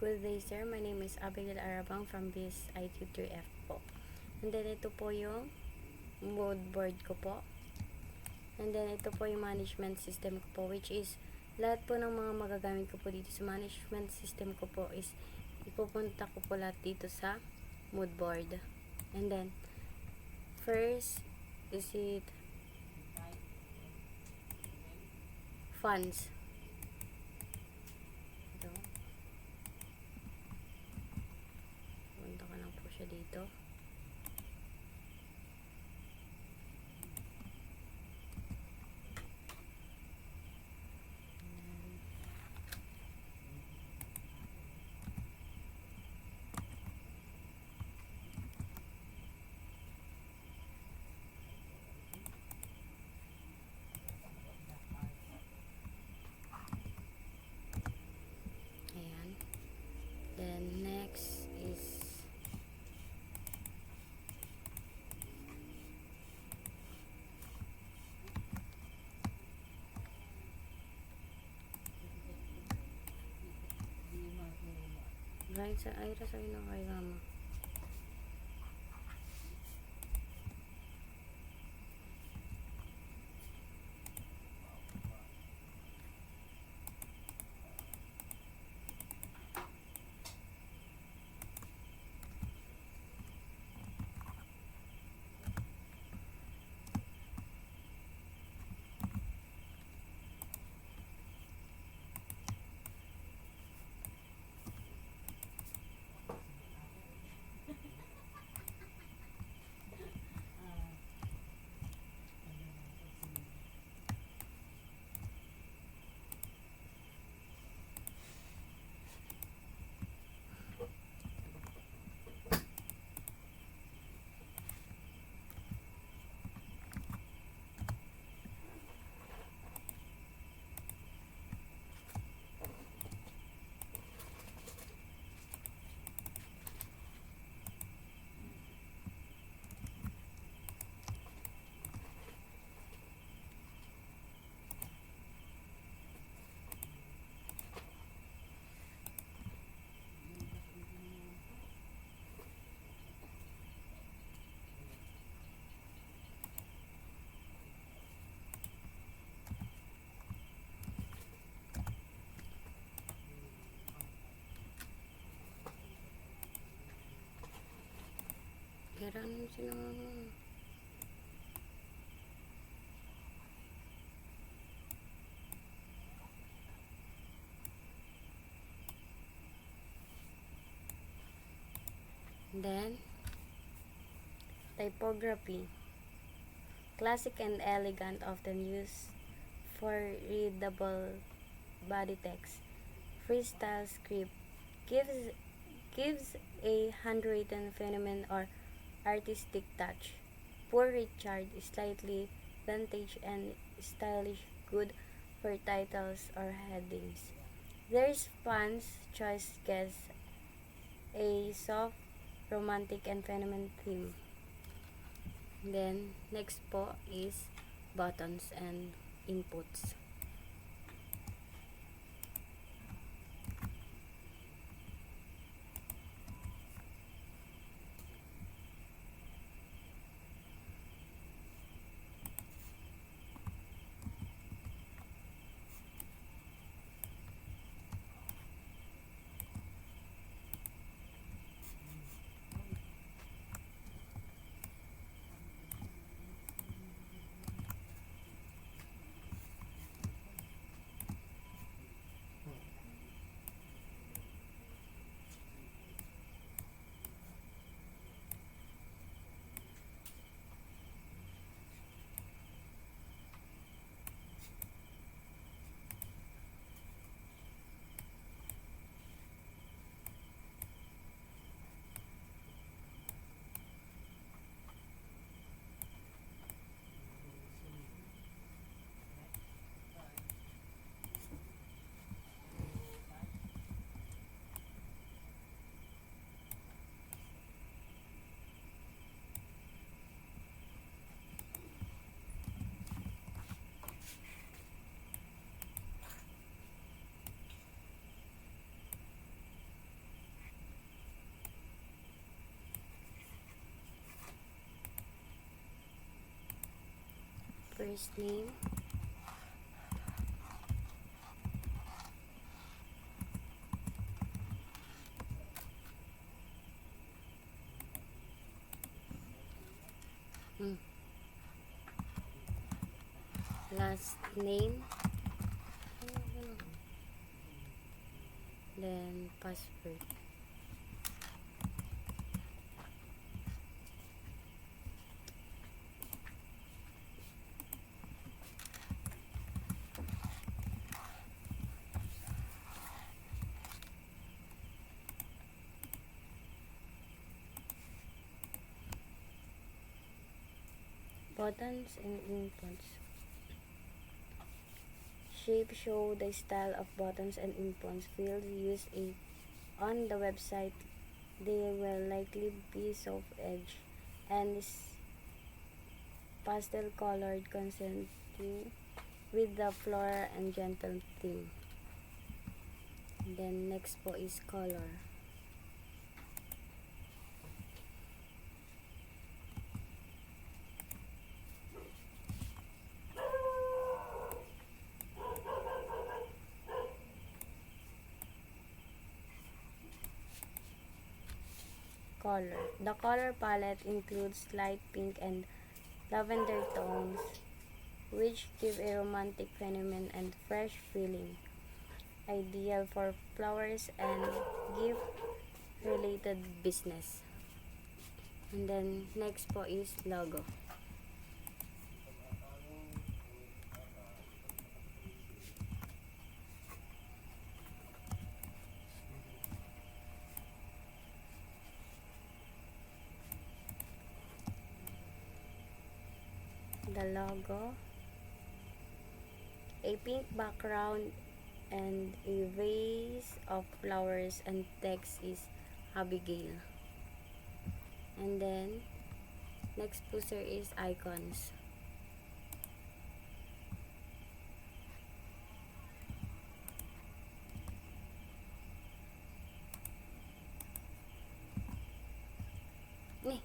Good day, sir. My name is Abigail Arabang from BIS IT3F po. And then, ito po yung mood board ko po. And then, ito po yung management system ko po, which is, lahat po ng mga magagamit ko po dito sa management system ko po is, ipupunta ko po lahat dito sa mood board. And then, first, is it funds. Ito. Punta ko lang po siya dito. Ayan. Then, next is right sa Ira sa ino kay mama. Kaya ano si mama? Then, typography. Classic and elegant, often used for readable body text. Freestyle script gives a handwritten phenomenon or artistic touch. Poor Richard is slightly vintage and stylish, good for titles or headings. There's Pan's choice guess a soft, romantic, and feminine theme. Then, next po is buttons and inputs. first name. Last name. Then password. Buttons and inputs. Shape show the style of buttons and inputs fields used on the website. They will likely be soft edge and pastel colored, consistent with the floral and gentle theme. Then next po is color. Color. The color palette includes light pink and lavender tones, which give a romantic feminine and fresh feeling, ideal for flowers and gift-related business. And then next po is logo. The logo, a pink background and a vase of flowers, and text is Abigail. And then next po sir is icons. Ni.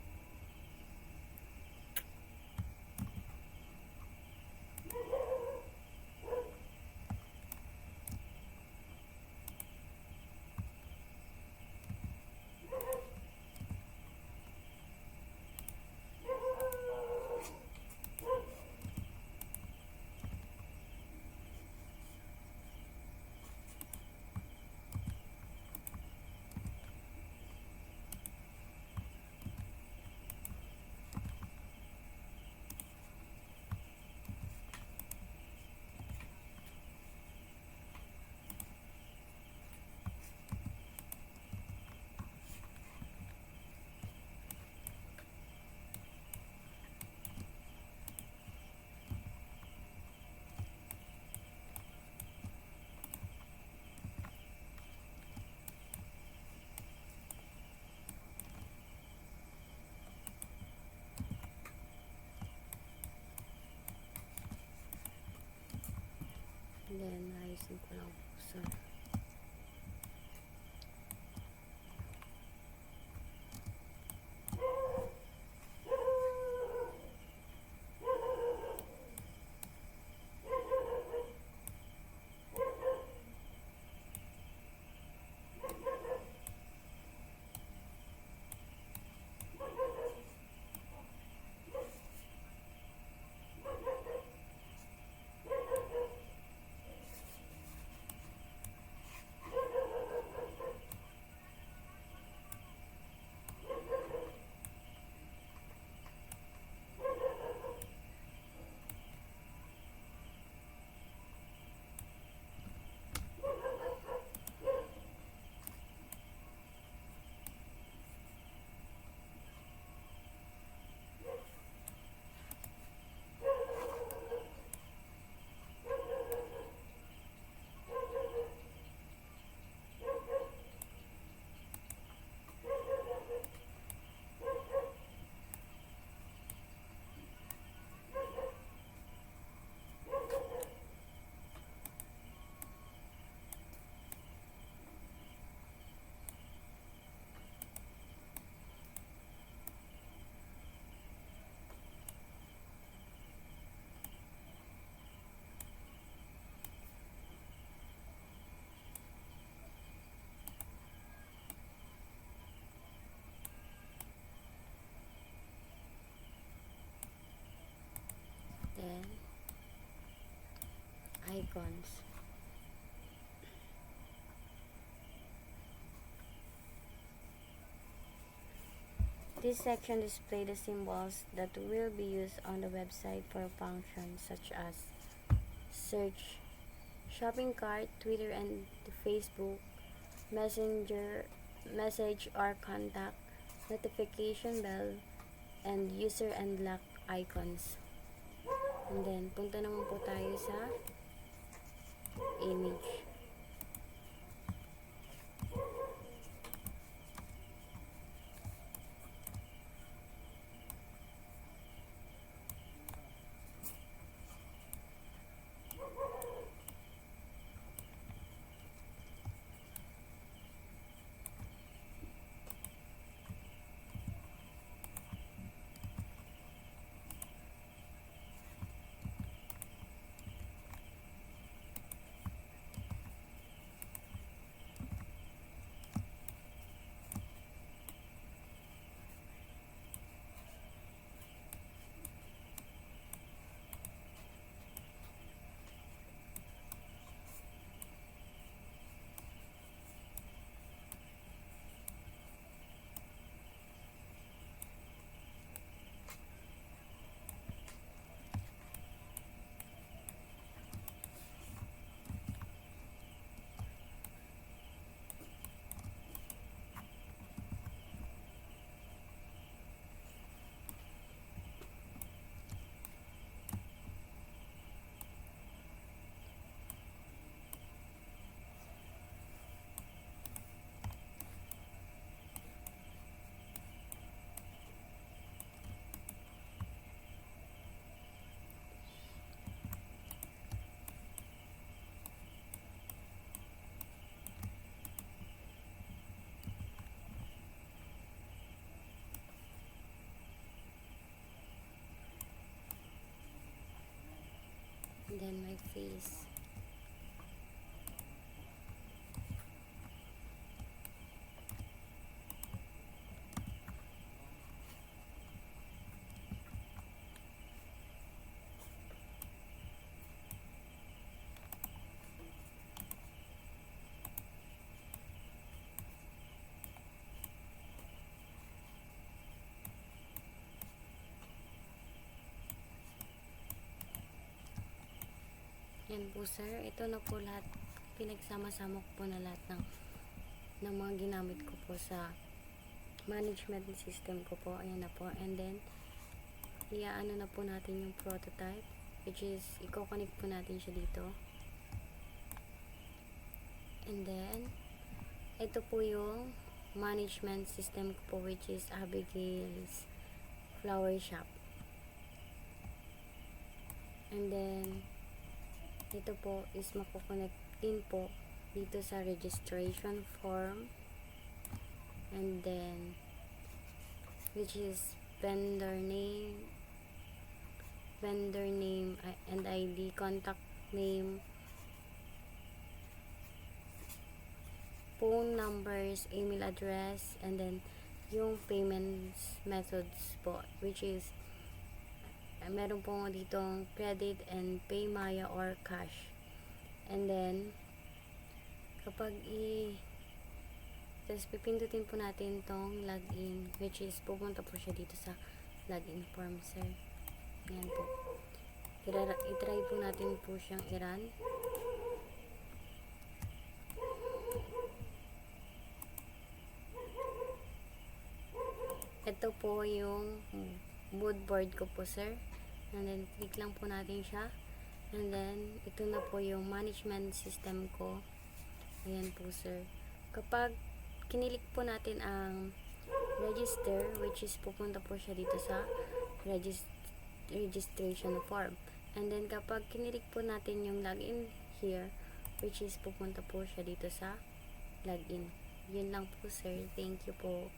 Then ayusin ko lang po sir. icons. This section displays the symbols that will be used on the website for functions such as search, shopping cart, Twitter and Facebook, messenger, message or contact, notification bell, and user and lock icons. And then, punta naman po tayo sa image. And then my face. Yan po sir, ito na po lahat, pinagsama-sama ko po na lahat ng mga ginamit ko po sa management system ko po. Ayan na po, and then iaano na po natin yung prototype, which is i-connect po natin siya dito. And then ito po yung management system ko po, which is Abigail's Flower Shop. And then ito po is makukonect din po dito sa registration form, and then which is vendor name and ID, contact name, phone numbers, email address, and then yung payments methods po, which is meron po ditong credit and pay Maya or cash. And then kapag tapos pipindutin po natin tong login, which is pupunta po siya dito sa login form sir. Ayan po, i-try po natin po siyang i-run. Ito po yung mood board ko po sir, and then click lang po natin siya, and then ito na po yung management system ko. Ayan po sir, kapag kinilik po natin ang register, which is pupunta po siya dito sa registration form, and then kapag kinilik po natin yung login here, which is pupunta po siya dito sa login. Yun lang po sir, thank you po.